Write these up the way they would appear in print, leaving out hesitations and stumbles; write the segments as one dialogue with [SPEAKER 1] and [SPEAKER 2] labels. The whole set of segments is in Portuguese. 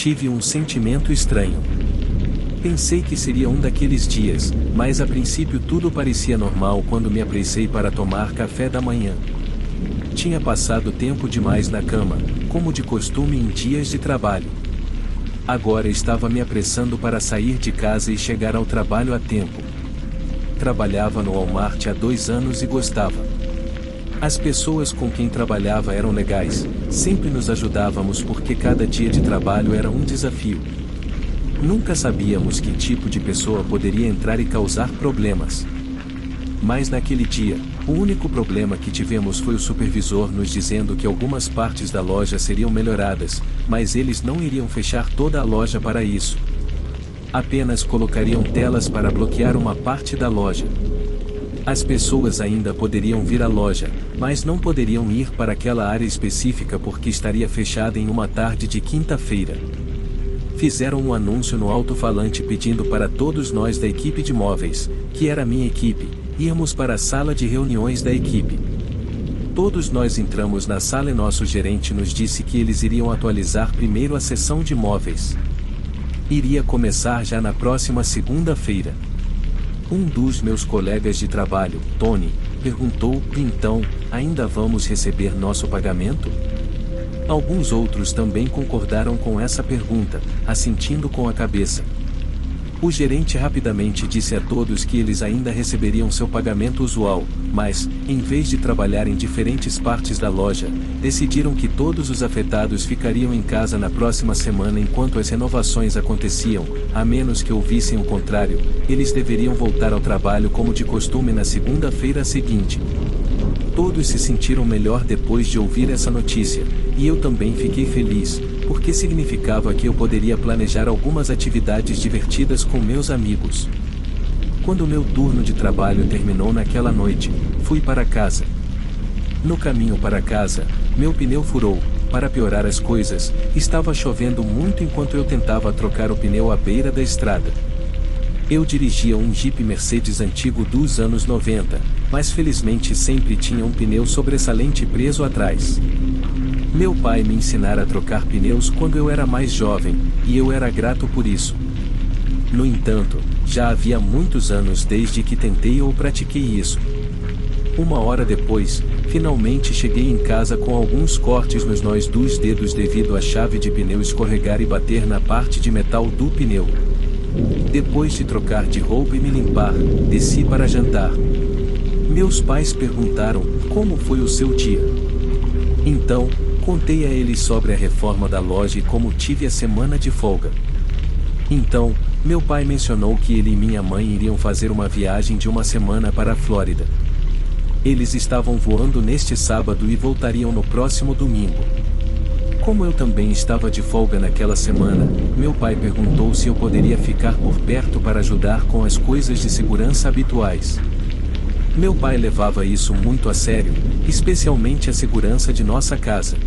[SPEAKER 1] Tive um sentimento estranho. Pensei que seria um daqueles dias, mas a princípio tudo parecia normal quando me apressei para tomar café da manhã. Tinha passado tempo demais na cama, como de costume em dias de trabalho. Agora estava me apressando para sair de casa e chegar ao trabalho a tempo. Trabalhava no Walmart há 2 anos e gostava. As pessoas com quem trabalhava eram legais, sempre nos ajudávamos porque cada dia de trabalho era um desafio. Nunca sabíamos que tipo de pessoa poderia entrar e causar problemas. Mas naquele dia, o único problema que tivemos foi o supervisor nos dizendo que algumas partes da loja seriam melhoradas, mas eles não iriam fechar toda a loja para isso. Apenas colocariam telas para bloquear uma parte da loja. As pessoas ainda poderiam vir à loja, mas não poderiam ir para aquela área específica porque estaria fechada em uma tarde de quinta-feira. Fizeram um anúncio no alto-falante pedindo para todos nós da equipe de móveis, que era a minha equipe, irmos para a sala de reuniões da equipe. Todos nós entramos na sala e nosso gerente nos disse que eles iriam atualizar primeiro a seção de móveis. Iria começar já na próxima segunda-feira. Um dos meus colegas de trabalho, Tony, perguntou: então, ainda vamos receber nosso pagamento? Alguns outros também concordaram com essa pergunta, assentindo com a cabeça. O gerente rapidamente disse a todos que eles ainda receberiam seu pagamento usual, mas, em vez de trabalhar em diferentes partes da loja, decidiram que todos os afetados ficariam em casa na próxima semana enquanto as renovações aconteciam, a menos que ouvissem o contrário, eles deveriam voltar ao trabalho como de costume na segunda-feira seguinte. Todos se sentiram melhor depois de ouvir essa notícia, e eu também fiquei feliz, porque significava que eu poderia planejar algumas atividades divertidas com meus amigos. Quando meu turno de trabalho terminou naquela noite, fui para casa. No caminho para casa, meu pneu furou. Para piorar as coisas, estava chovendo muito enquanto eu tentava trocar o pneu à beira da estrada. Eu dirigia um Jeep Mercedes antigo dos anos 90, mas felizmente sempre tinha um pneu sobressalente preso atrás. Meu pai me ensinara a trocar pneus quando eu era mais jovem, e eu era grato por isso. No entanto, já havia muitos anos desde que tentei ou pratiquei isso. 1 hora depois, finalmente cheguei em casa com alguns cortes nos nós dos dedos devido à chave de pneu escorregar e bater na parte de metal do pneu. Depois de trocar de roupa e me limpar, desci para jantar. Meus pais perguntaram: como foi o seu dia? Então, contei a eles sobre a reforma da loja e como tive a semana de folga. Então, meu pai mencionou que ele e minha mãe iriam fazer uma viagem de 1 semana para a Flórida. Eles estavam voando neste sábado e voltariam no próximo domingo. Como eu também estava de folga naquela semana, meu pai perguntou se eu poderia ficar por perto para ajudar com as coisas de segurança habituais. Meu pai levava isso muito a sério, especialmente a segurança de nossa casa.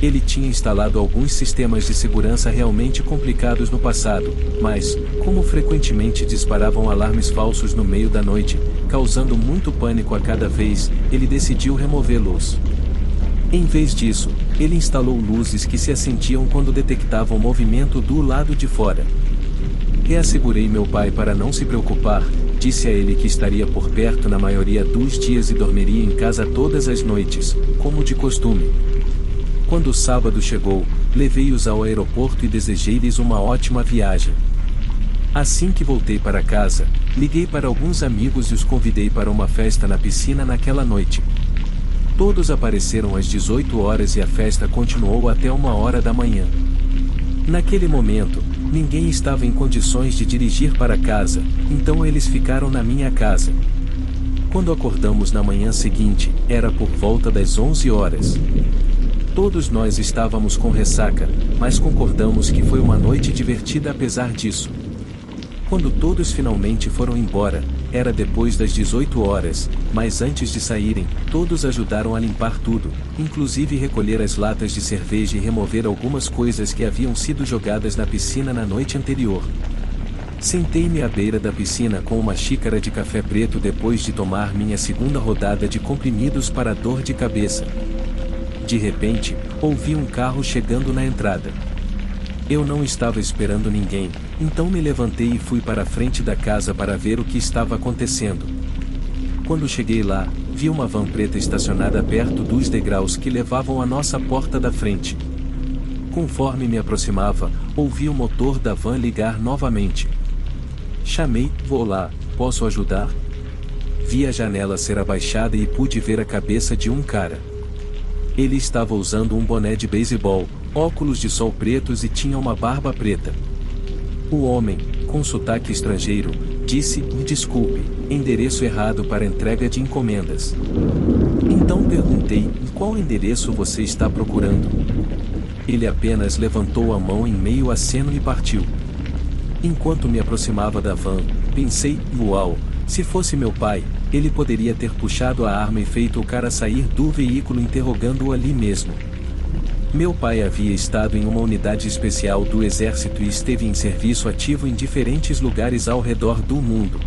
[SPEAKER 1] Ele tinha instalado alguns sistemas de segurança realmente complicados no passado, mas, como frequentemente disparavam alarmes falsos no meio da noite, causando muito pânico a cada vez, ele decidiu removê-los. Em vez disso, ele instalou luzes que se acendiam quando detectavam movimento do lado de fora. Reassegurei meu pai para não se preocupar, disse a ele que estaria por perto na maioria dos dias e dormiria em casa todas as noites, como de costume. Quando o sábado chegou, levei-os ao aeroporto e desejei-lhes uma ótima viagem. Assim que voltei para casa, liguei para alguns amigos e os convidei para uma festa na piscina naquela noite. Todos apareceram às 18 horas e a festa continuou até 1 hora da manhã. Naquele momento, ninguém estava em condições de dirigir para casa, então eles ficaram na minha casa. Quando acordamos na manhã seguinte, era por volta das 11 horas. Todos nós estávamos com ressaca, mas concordamos que foi uma noite divertida apesar disso. Quando todos finalmente foram embora, era depois das 18 horas, mas antes de saírem, todos ajudaram a limpar tudo, inclusive recolher as latas de cerveja e remover algumas coisas que haviam sido jogadas na piscina na noite anterior. Sentei-me à beira da piscina com uma xícara de café preto depois de tomar minha segunda rodada de comprimidos para dor de cabeça. De repente, ouvi um carro chegando na entrada. Eu não estava esperando ninguém, então me levantei e fui para a frente da casa para ver o que estava acontecendo. Quando cheguei lá, vi uma van preta estacionada perto dos degraus que levavam à nossa porta da frente. Conforme me aproximava, ouvi o motor da van ligar novamente. Chamei: "Vou lá, posso ajudar?" Vi a janela ser abaixada e pude ver a cabeça de um cara. Ele estava usando um boné de beisebol, óculos de sol pretos e tinha uma barba preta. O homem, com sotaque estrangeiro, disse: "Me desculpe, endereço errado para entrega de encomendas." Então perguntei: "Em qual endereço você está procurando?" Ele apenas levantou a mão em meio aceno e partiu. Enquanto me aproximava da van, pensei: "Uau, se fosse meu pai, ele poderia ter puxado a arma e feito o cara sair do veículo interrogando-o ali mesmo." Meu pai havia estado em uma unidade especial do exército e esteve em serviço ativo em diferentes lugares ao redor do mundo.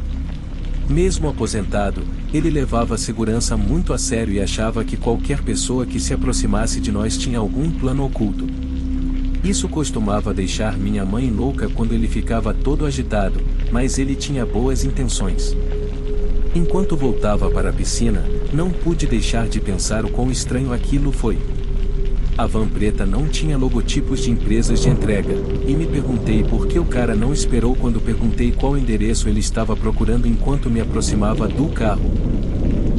[SPEAKER 1] Mesmo aposentado, ele levava a segurança muito a sério e achava que qualquer pessoa que se aproximasse de nós tinha algum plano oculto. Isso costumava deixar minha mãe louca quando ele ficava todo agitado, mas ele tinha boas intenções. Enquanto voltava para a piscina, não pude deixar de pensar o quão estranho aquilo foi. A van preta não tinha logotipos de empresas de entrega, e me perguntei por que o cara não esperou quando perguntei qual endereço ele estava procurando enquanto me aproximava do carro.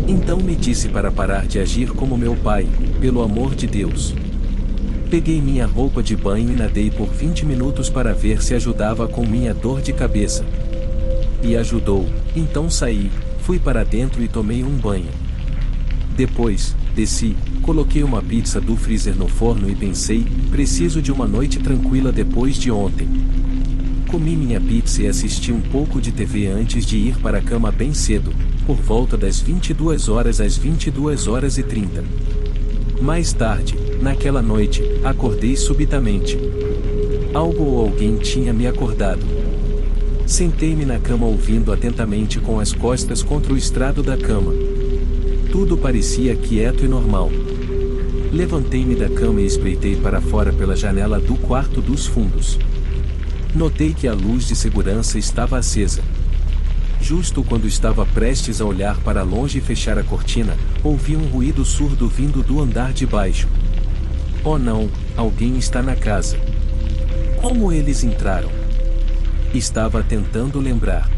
[SPEAKER 1] Então me disse para parar de agir como meu pai, pelo amor de Deus. Peguei minha roupa de banho e nadei por 20 minutos para ver se ajudava com minha dor de cabeça. E ajudou, então saí, fui para dentro e tomei um banho. Depois, desci, coloquei uma pizza do freezer no forno e pensei: preciso de uma noite tranquila depois de ontem. Comi minha pizza e assisti um pouco de TV antes de ir para a cama bem cedo, por volta das 22 horas às 22h30. Mais tarde, naquela noite, acordei subitamente. Algo ou alguém tinha me acordado. Sentei-me na cama ouvindo atentamente com as costas contra o estrado da cama. Tudo parecia quieto e normal. Levantei-me da cama e espreitei para fora pela janela do quarto dos fundos. Notei que a luz de segurança estava acesa. Justo quando estava prestes a olhar para longe e fechar a cortina, ouvi um ruído surdo vindo do andar de baixo. Oh não, alguém está na casa. Como eles entraram? Estava tentando lembrar.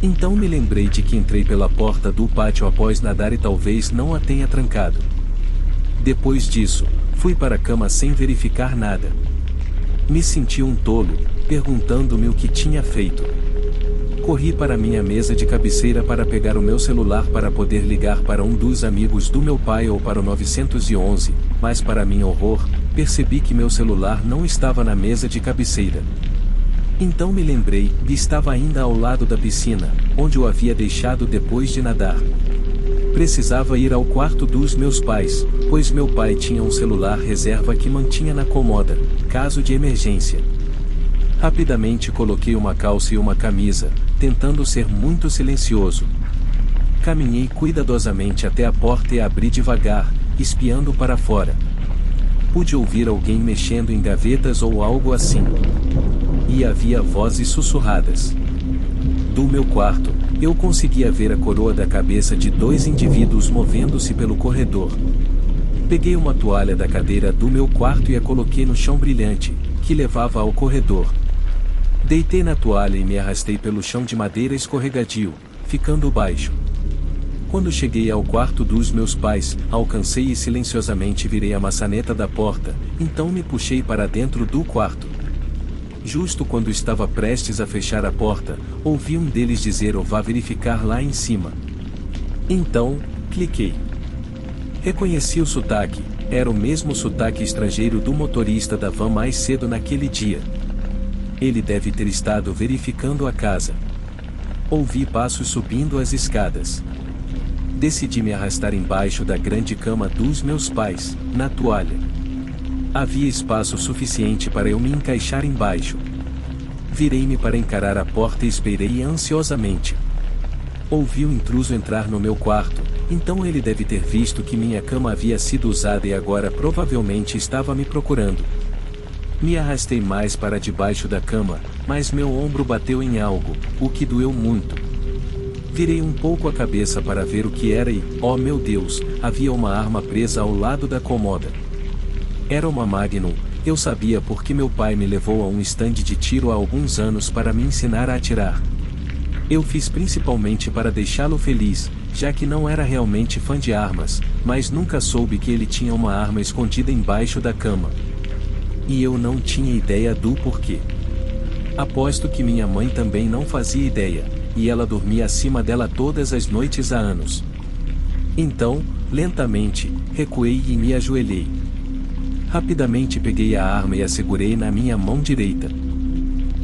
[SPEAKER 1] Então me lembrei de que entrei pela porta do pátio após nadar e talvez não a tenha trancado. Depois disso, fui para a cama sem verificar nada. Me senti um tolo, perguntando-me o que tinha feito. Corri para minha mesa de cabeceira para pegar o meu celular para poder ligar para um dos amigos do meu pai ou para o 911, mas para meu horror, percebi que meu celular não estava na mesa de cabeceira. Então me lembrei, estava ainda ao lado da piscina, onde o havia deixado depois de nadar. Precisava ir ao quarto dos meus pais, pois meu pai tinha um celular reserva que mantinha na cômoda, caso de emergência. Rapidamente coloquei uma calça e uma camisa, tentando ser muito silencioso. Caminhei cuidadosamente até a porta e abri devagar, espiando para fora. Pude ouvir alguém mexendo em gavetas ou algo assim. E havia vozes sussurradas. Do meu quarto, eu conseguia ver a coroa da cabeça de dois indivíduos movendo-se pelo corredor. Peguei uma toalha da cadeira do meu quarto e a coloquei no chão brilhante, que levava ao corredor. Deitei na toalha e me arrastei pelo chão de madeira escorregadio, ficando baixo. Quando cheguei ao quarto dos meus pais, alcancei e silenciosamente virei a maçaneta da porta, então me puxei para dentro do quarto. Justo quando estava prestes a fechar a porta, ouvi um deles dizer: "Vá verificar lá em cima." Então, cliquei. Reconheci o sotaque, era o mesmo sotaque estrangeiro do motorista da van mais cedo naquele dia. Ele deve ter estado verificando a casa. Ouvi passos subindo as escadas. Decidi me arrastar embaixo da grande cama dos meus pais, na toalha. Havia espaço suficiente para eu me encaixar embaixo. Virei-me para encarar a porta e esperei ansiosamente. Ouvi o intruso entrar no meu quarto, então ele deve ter visto que minha cama havia sido usada e agora provavelmente estava me procurando. Me arrastei mais para debaixo da cama, mas meu ombro bateu em algo, o que doeu muito. Virei um pouco a cabeça para ver o que era e, oh meu Deus, havia uma arma presa ao lado da cômoda. Era uma Magnum. Eu sabia porque meu pai me levou a um estande de tiro há alguns anos para me ensinar a atirar. Eu fiz principalmente para deixá-lo feliz, já que não era realmente fã de armas, mas nunca soube que ele tinha uma arma escondida embaixo da cama. E eu não tinha ideia do porquê. Aposto que minha mãe também não fazia ideia, e ela dormia acima dela todas as noites há anos. Então, lentamente, recuei e me ajoelhei. Rapidamente peguei a arma e a segurei na minha mão direita.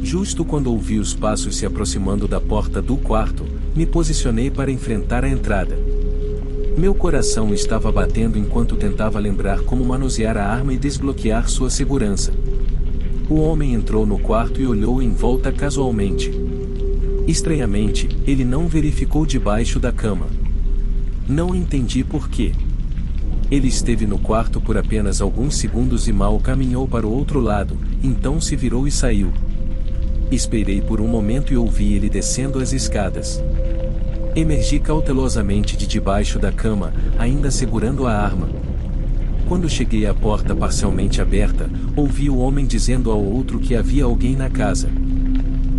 [SPEAKER 1] Justo quando ouvi os passos se aproximando da porta do quarto, me posicionei para enfrentar a entrada. Meu coração estava batendo enquanto tentava lembrar como manusear a arma e desbloquear sua segurança. O homem entrou no quarto e olhou em volta casualmente. Estranhamente, ele não verificou debaixo da cama. Não entendi por quê. Ele esteve no quarto por apenas alguns segundos e mal caminhou para o outro lado, então se virou e saiu. Esperei por um momento e ouvi ele descendo as escadas. Emergi cautelosamente de debaixo da cama, ainda segurando a arma. Quando cheguei à porta parcialmente aberta, ouvi o homem dizendo ao outro que havia alguém na casa.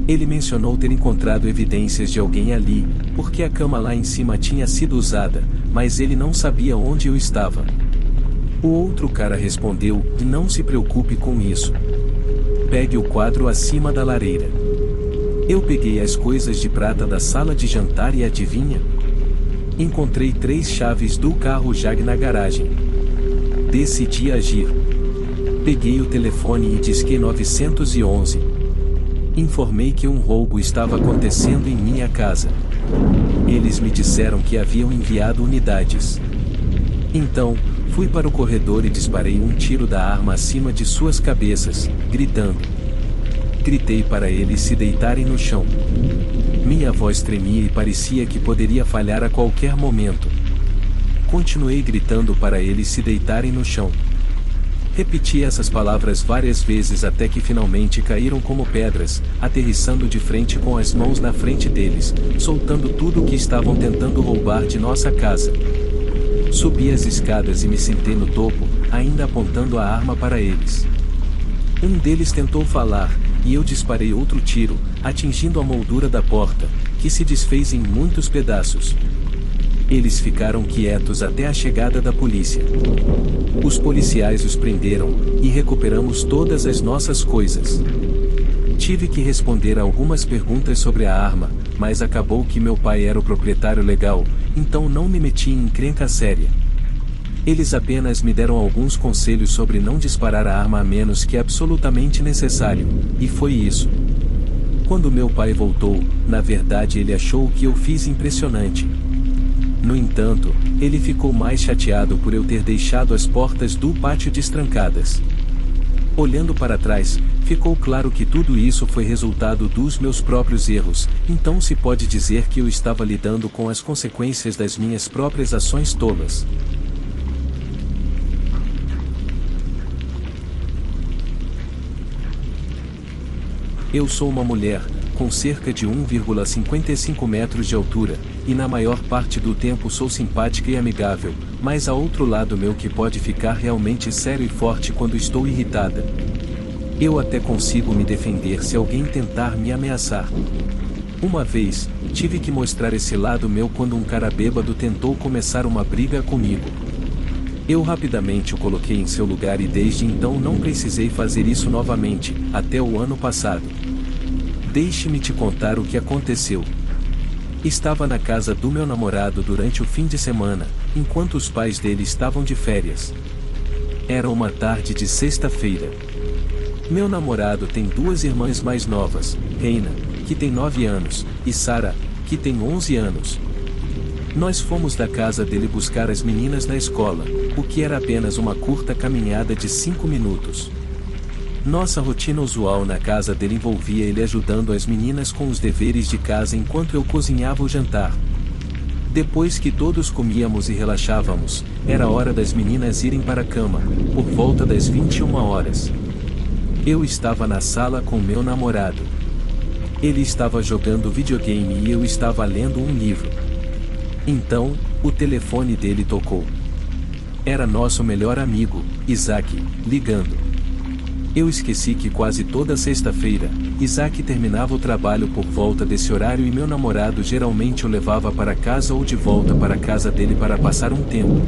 [SPEAKER 1] Ele mencionou ter encontrado evidências de alguém ali, porque a cama lá em cima tinha sido usada, mas ele não sabia onde eu estava. O outro cara respondeu: não se preocupe com isso. Pegue o quadro acima da lareira. Eu peguei as coisas de prata da sala de jantar e adivinha? Encontrei 3 chaves do carro Jag na garagem. Decidi agir. Peguei o telefone e disquei 911. Informei que um roubo estava acontecendo em minha casa. Eles me disseram que haviam enviado unidades. Então, fui para o corredor e disparei um tiro da arma acima de suas cabeças, gritando. Gritei para eles se deitarem no chão. Minha voz tremia e parecia que poderia falhar a qualquer momento. Continuei gritando para eles se deitarem no chão. Repeti essas palavras várias vezes até que finalmente caíram como pedras, aterrissando de frente com as mãos na frente deles, soltando tudo o que estavam tentando roubar de nossa casa. Subi as escadas e me sentei no topo, ainda apontando a arma para eles. Um deles tentou falar, e eu disparei outro tiro, atingindo a moldura da porta, que se desfez em muitos pedaços. Eles ficaram quietos até a chegada da polícia. Os policiais os prenderam, e recuperamos todas as nossas coisas. Tive que responder a algumas perguntas sobre a arma, mas acabou que meu pai era o proprietário legal, então não me meti em encrenca séria. Eles apenas me deram alguns conselhos sobre não disparar a arma a menos que absolutamente necessário, e foi isso. Quando meu pai voltou, na verdade ele achou o que eu fiz impressionante. No entanto, ele ficou mais chateado por eu ter deixado as portas do pátio destrancadas. Olhando para trás, ficou claro que tudo isso foi resultado dos meus próprios erros, então se pode dizer que eu estava lidando com as consequências das minhas próprias ações tolas. Eu sou uma mulher, com cerca de 1,55 metros de altura, e na maior parte do tempo sou simpática e amigável, mas há outro lado meu que pode ficar realmente sério e forte quando estou irritada. Eu até consigo me defender se alguém tentar me ameaçar. Uma vez, tive que mostrar esse lado meu quando um cara bêbado tentou começar uma briga comigo. Eu rapidamente o coloquei em seu lugar e desde então não precisei fazer isso novamente, até o ano passado. Deixe-me te contar o que aconteceu. Estava na casa do meu namorado durante o fim de semana, enquanto os pais dele estavam de férias. Era uma tarde de sexta-feira. Meu namorado tem 2 irmãs mais novas, Reina, que tem 9 anos, e Sara, que tem 11 anos. Nós fomos da casa dele buscar as meninas na escola, o que era apenas uma curta caminhada de 5 minutos. Nossa rotina usual na casa dele envolvia ele ajudando as meninas com os deveres de casa enquanto eu cozinhava o jantar. Depois que todos comíamos e relaxávamos, era hora das meninas irem para a cama, por volta das 21 horas. Eu estava na sala com meu namorado. Ele estava jogando videogame e eu estava lendo um livro. Então, o telefone dele tocou. Era nosso melhor amigo, Isaac, ligando. Eu esqueci que quase toda sexta-feira, Isaac terminava o trabalho por volta desse horário e meu namorado geralmente o levava para casa ou de volta para a casa dele para passar um tempo.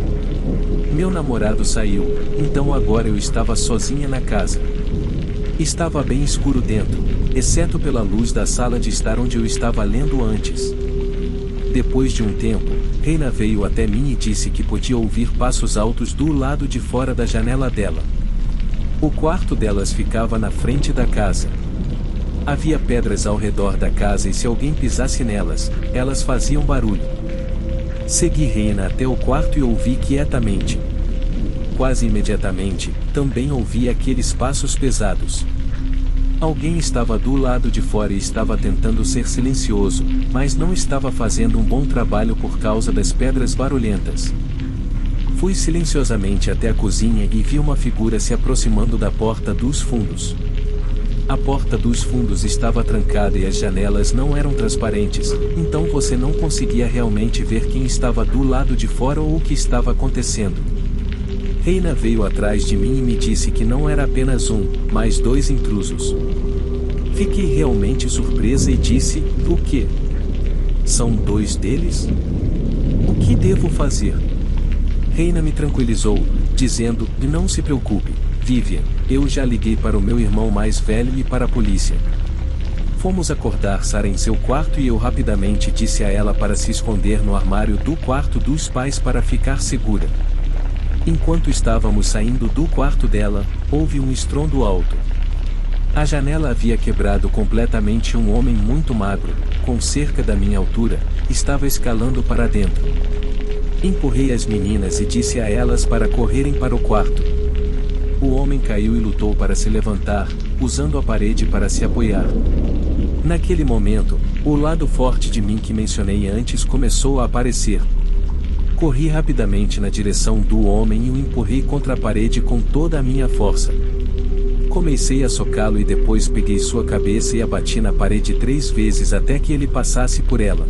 [SPEAKER 1] Meu namorado saiu, então agora eu estava sozinha na casa. Estava bem escuro dentro, exceto pela luz da sala de estar onde eu estava lendo antes. Depois de um tempo, Reina veio até mim e disse que podia ouvir passos altos do lado de fora da janela dela. O quarto delas ficava na frente da casa. Havia pedras ao redor da casa e se alguém pisasse nelas, elas faziam barulho. Segui Reina até o quarto e ouvi quietamente. Quase imediatamente, também ouvi aqueles passos pesados. Alguém estava do lado de fora e estava tentando ser silencioso, mas não estava fazendo um bom trabalho por causa das pedras barulhentas. Fui silenciosamente até a cozinha e vi uma figura se aproximando da porta dos fundos. A porta dos fundos estava trancada e as janelas não eram transparentes, então você não conseguia realmente ver quem estava do lado de fora ou o que estava acontecendo. Reina veio atrás de mim e me disse que não era apenas um, mas 2 intrusos. Fiquei realmente surpresa e disse: o quê? São 2 deles? O que devo fazer? Reina me tranquilizou, dizendo: não se preocupe, Vivian, eu já liguei para o meu irmão mais velho e para a polícia. Fomos acordar Sarah em seu quarto e eu rapidamente disse a ela para se esconder no armário do quarto dos pais para ficar segura. Enquanto estávamos saindo do quarto dela, houve um estrondo alto. A janela havia quebrado completamente e um homem muito magro, com cerca da minha altura, estava escalando para dentro. Empurrei as meninas e disse a elas para correrem para o quarto. O homem caiu e lutou para se levantar, usando a parede para se apoiar. Naquele momento, o lado forte de mim que mencionei antes começou a aparecer. Corri rapidamente na direção do homem e o empurrei contra a parede com toda a minha força. Comecei a socá-lo e depois peguei sua cabeça e a bati na parede 3 vezes até que ele passasse por ela.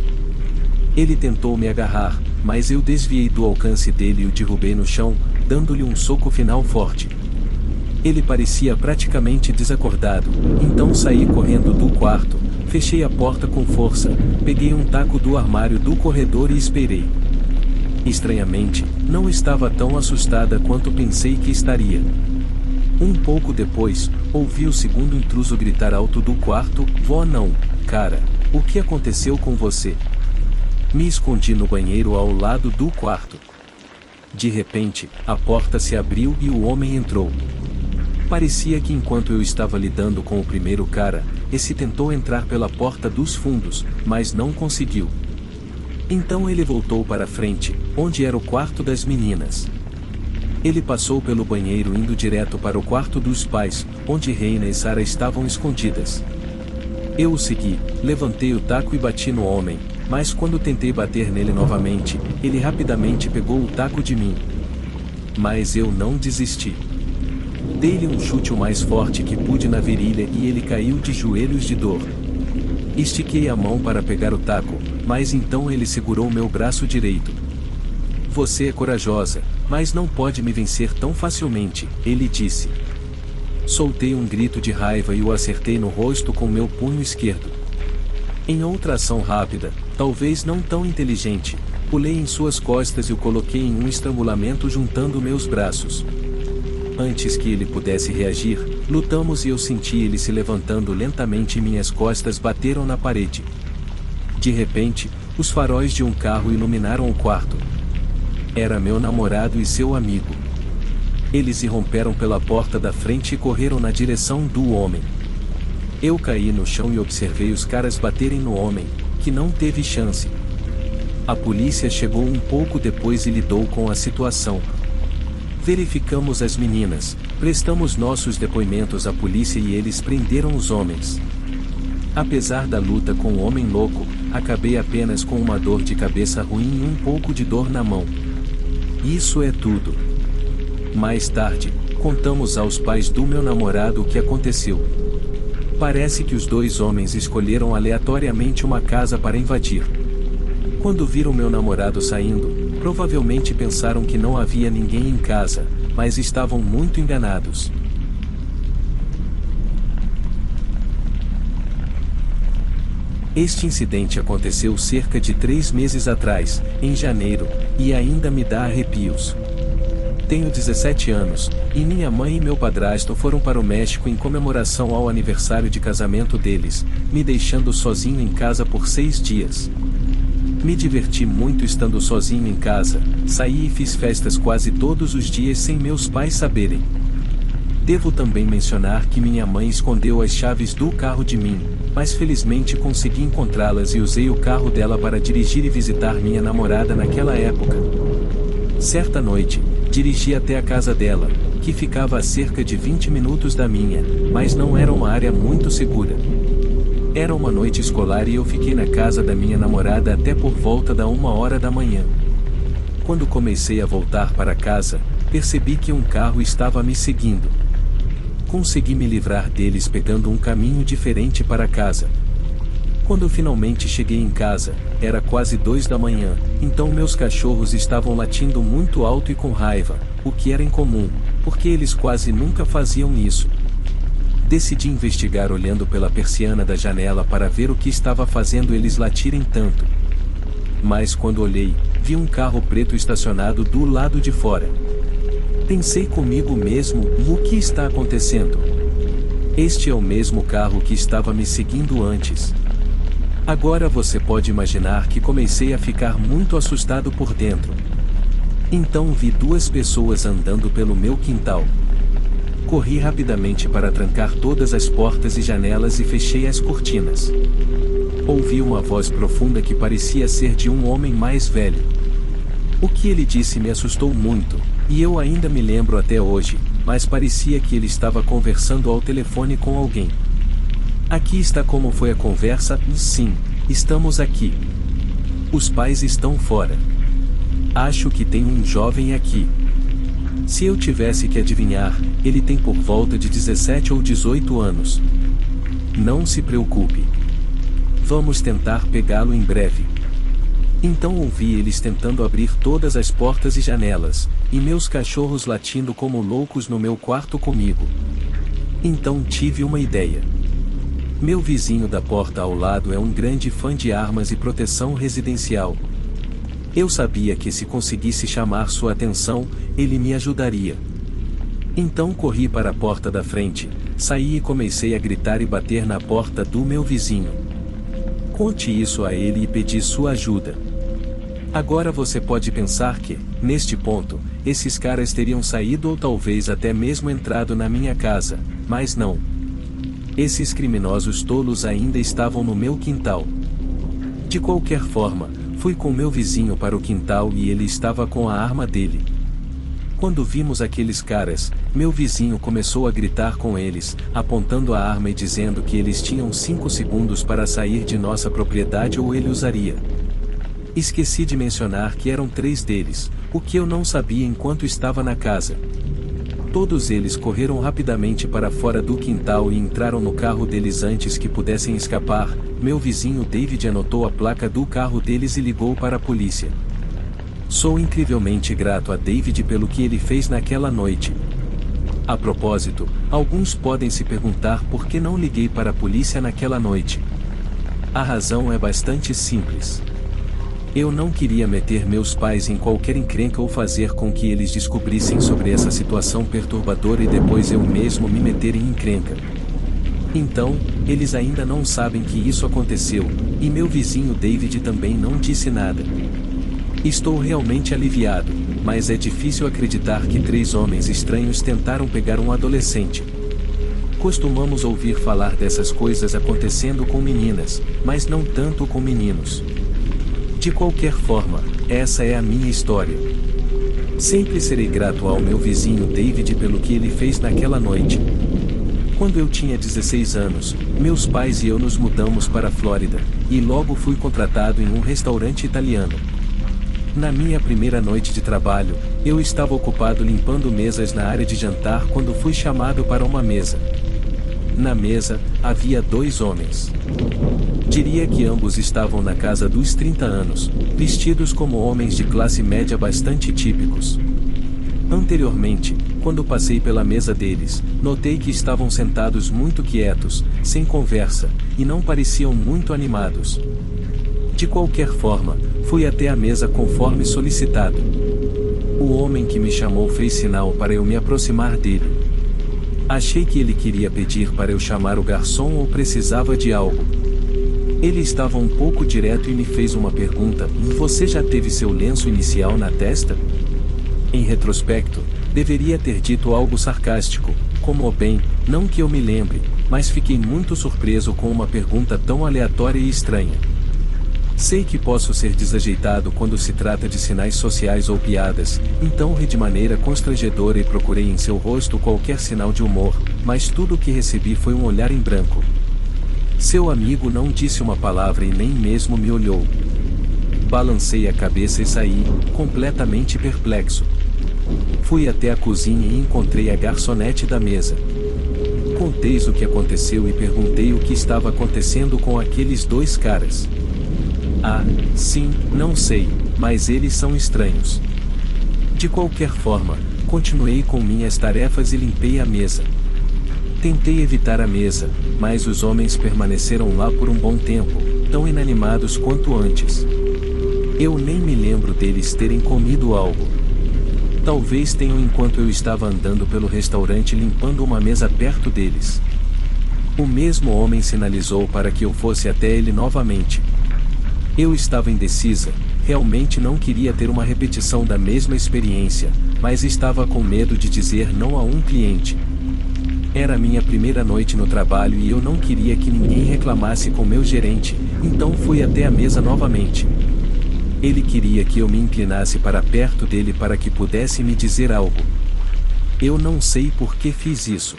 [SPEAKER 1] Ele tentou me agarrar, mas eu desviei do alcance dele e o derrubei no chão, dando-lhe um soco final forte. Ele parecia praticamente desacordado, então saí correndo do quarto, fechei a porta com força, peguei um taco do armário do corredor e esperei. Estranhamente, não estava tão assustada quanto pensei que estaria. Um pouco depois, ouvi o segundo intruso gritar alto do quarto: "Vó não, cara, o que aconteceu com você?" Me escondi no banheiro ao lado do quarto. De repente, a porta se abriu e o homem entrou. Parecia que enquanto eu estava lidando com o primeiro cara, esse tentou entrar pela porta dos fundos, mas não conseguiu. Então ele voltou para frente, onde era o quarto das meninas. Ele passou pelo banheiro indo direto para o quarto dos pais, onde Reina e Sarah estavam escondidas. Eu o segui, levantei o taco e bati no homem, mas quando tentei bater nele novamente, ele rapidamente pegou o taco de mim. Mas eu não desisti. Dei-lhe um chute o mais forte que pude na virilha e ele caiu de joelhos de dor. Estiquei a mão para pegar o taco, mas então ele segurou meu braço direito. "Você é corajosa, mas não pode me vencer tão facilmente", ele disse. Soltei um grito de raiva e o acertei no rosto com meu punho esquerdo. Em outra ação rápida, talvez não tão inteligente, pulei em suas costas e o coloquei em um estrangulamento juntando meus braços. Antes que ele pudesse reagir, lutamos e eu senti ele se levantando lentamente e minhas costas bateram na parede. De repente, os faróis de um carro iluminaram o quarto. Era meu namorado e seu amigo. Eles irromperam pela porta da frente e correram na direção do homem. Eu caí no chão e observei os caras baterem no homem, que não teve chance. A polícia chegou um pouco depois e lidou com a situação. Verificamos as meninas, prestamos nossos depoimentos à polícia e eles prenderam os homens. Apesar da luta com o homem louco, acabei apenas com uma dor de cabeça ruim e um pouco de dor na mão. Isso é tudo. Mais tarde, Contamos aos pais do meu namorado o que aconteceu. Parece que os dois homens escolheram aleatoriamente uma casa para invadir. Quando viram meu namorado saindo, provavelmente pensaram que não havia ninguém em casa, mas estavam muito enganados. Este incidente aconteceu cerca de 3 meses atrás, em janeiro, e ainda me dá arrepios. Tenho 17 anos, e minha mãe e meu padrasto foram para o México em comemoração ao aniversário de casamento deles, me deixando sozinho em casa por 6 dias. Me diverti muito estando sozinho em casa, saí e fiz festas quase todos os dias sem meus pais saberem. Devo também mencionar que minha mãe escondeu as chaves do carro de mim, mas felizmente consegui encontrá-las e usei o carro dela para dirigir e visitar minha namorada naquela época. Certa noite, dirigi até a casa dela, que ficava a cerca de 20 minutos da minha, mas não era uma área muito segura. Era uma noite escolar e eu fiquei na casa da minha namorada até por volta da 1h da manhã. Quando comecei a voltar para casa, percebi que um carro estava me seguindo. Consegui me livrar deles pegando um caminho diferente para casa. Quando finalmente cheguei em casa, era quase 2 da manhã, então meus cachorros estavam latindo muito alto e com raiva, o que era incomum, porque eles quase nunca faziam isso. Decidi investigar olhando pela persiana da janela para ver o que estava fazendo eles latirem tanto. Mas quando olhei, vi um carro preto estacionado do lado de fora. Pensei comigo mesmo, o que está acontecendo? Este é o mesmo carro que estava me seguindo antes. Agora você pode imaginar que comecei a ficar muito assustado por dentro. Então vi 2 pessoas andando pelo meu quintal. Corri rapidamente para trancar todas as portas e janelas e fechei as cortinas. Ouvi uma voz profunda que parecia ser de um homem mais velho. O que ele disse me assustou muito, e eu ainda me lembro até hoje, mas parecia que ele estava conversando ao telefone com alguém. Aqui está como foi a conversa, sim, estamos aqui. Os pais estão fora. Acho que tem um jovem aqui. Se eu tivesse que adivinhar, ele tem por volta de 17 ou 18 anos. Não se preocupe. Vamos tentar pegá-lo em breve. Então ouvi eles tentando abrir todas as portas e janelas, e meus cachorros latindo como loucos no meu quarto comigo. Então tive uma ideia. Meu vizinho da porta ao lado é um grande fã de armas e proteção residencial. Eu sabia que se conseguisse chamar sua atenção, ele me ajudaria. Então corri para a porta da frente, saí e comecei a gritar e bater na porta do meu vizinho. Conte isso a ele e pedi sua ajuda. Agora você pode pensar que, neste ponto, esses caras teriam saído ou talvez até mesmo entrado na minha casa, mas não. Esses criminosos tolos ainda estavam no meu quintal. De qualquer forma, fui com meu vizinho para o quintal e ele estava com a arma dele. Quando vimos aqueles caras, meu vizinho começou a gritar com eles, apontando a arma e dizendo que eles tinham 5 segundos para sair de nossa propriedade ou ele usaria. Esqueci de mencionar que eram 3 deles, o que eu não sabia enquanto estava na casa. Todos eles correram rapidamente para fora do quintal e entraram no carro deles antes que pudessem escapar. Meu vizinho David anotou a placa do carro deles e ligou para a polícia. Sou incrivelmente grato a David pelo que ele fez naquela noite. A propósito, alguns podem se perguntar por que não liguei para a polícia naquela noite. A razão é bastante simples. Eu não queria meter meus pais em qualquer encrenca ou fazer com que eles descobrissem sobre essa situação perturbadora e depois eu mesmo me meter em encrenca. Então, eles ainda não sabem que isso aconteceu, e meu vizinho David também não disse nada. Estou realmente aliviado, mas é difícil acreditar que 3 homens estranhos tentaram pegar um adolescente. Costumamos ouvir falar dessas coisas acontecendo com meninas, mas não tanto com meninos. De qualquer forma, essa é a minha história. Sempre serei grato ao meu vizinho David pelo que ele fez naquela noite. Quando eu tinha 16 anos, meus pais e eu nos mudamos para a Flórida, e logo fui contratado em um restaurante italiano. Na minha primeira noite de trabalho, eu estava ocupado limpando mesas na área de jantar quando fui chamado para uma mesa. Na mesa, havia 2 homens. Diria que ambos estavam na casa dos 30 anos, vestidos como homens de classe média bastante típicos. Anteriormente, quando passei pela mesa deles, notei que estavam sentados muito quietos, sem conversa, e não pareciam muito animados. De qualquer forma, fui até a mesa conforme solicitado. O homem que me chamou fez sinal para eu me aproximar dele. Achei que ele queria pedir para eu chamar o garçom ou precisava de algo. Ele estava um pouco direto e me fez uma pergunta: "Você já teve seu lenço inicial na testa?" Em retrospecto, deveria ter dito algo sarcástico, como bem, não que eu me lembre, mas fiquei muito surpreso com uma pergunta tão aleatória e estranha. Sei que posso ser desajeitado quando se trata de sinais sociais ou piadas, então ri de maneira constrangedora e procurei em seu rosto qualquer sinal de humor, mas tudo o que recebi foi um olhar em branco. Seu amigo não disse uma palavra e nem mesmo me olhou. Balancei a cabeça e saí, completamente perplexo. Fui até a cozinha e encontrei a garçonete da mesa. Contei-lhes o que aconteceu e perguntei o que estava acontecendo com aqueles 2 caras. "Ah, sim, não sei, mas eles são estranhos." De qualquer forma, continuei com minhas tarefas e limpei a mesa. Tentei evitar a mesa, mas os homens permaneceram lá por um bom tempo, tão inanimados quanto antes. Eu nem me lembro deles terem comido algo. Talvez tenham enquanto eu estava andando pelo restaurante limpando uma mesa perto deles. O mesmo homem sinalizou para que eu fosse até ele novamente. Eu estava indecisa, realmente não queria ter uma repetição da mesma experiência, mas estava com medo de dizer não a um cliente. Era minha primeira noite no trabalho e eu não queria que ninguém reclamasse com meu gerente, então fui até a mesa novamente. Ele queria que eu me inclinasse para perto dele para que pudesse me dizer algo. Eu não sei por que fiz isso.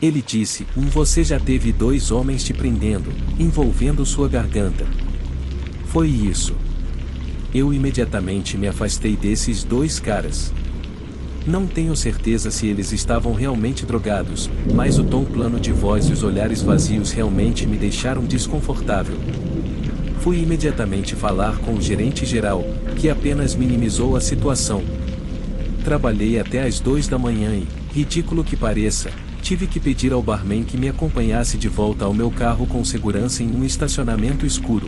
[SPEAKER 1] Ele disse: "Você já teve 2 homens te prendendo, envolvendo sua garganta." Foi isso. Eu imediatamente me afastei desses 2 caras. Não tenho certeza se eles estavam realmente drogados, mas o tom plano de voz e os olhares vazios realmente me deixaram desconfortável. Fui imediatamente falar com o gerente geral, que apenas minimizou a situação. Trabalhei até às 2 da manhã e, ridículo que pareça, tive que pedir ao barman que me acompanhasse de volta ao meu carro com segurança em um estacionamento escuro.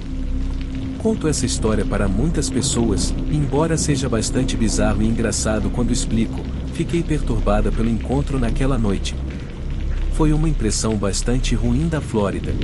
[SPEAKER 1] Conto essa história para muitas pessoas, embora seja bastante bizarro e engraçado quando explico, fiquei perturbada pelo encontro naquela noite. Foi uma impressão bastante ruim da Flórida.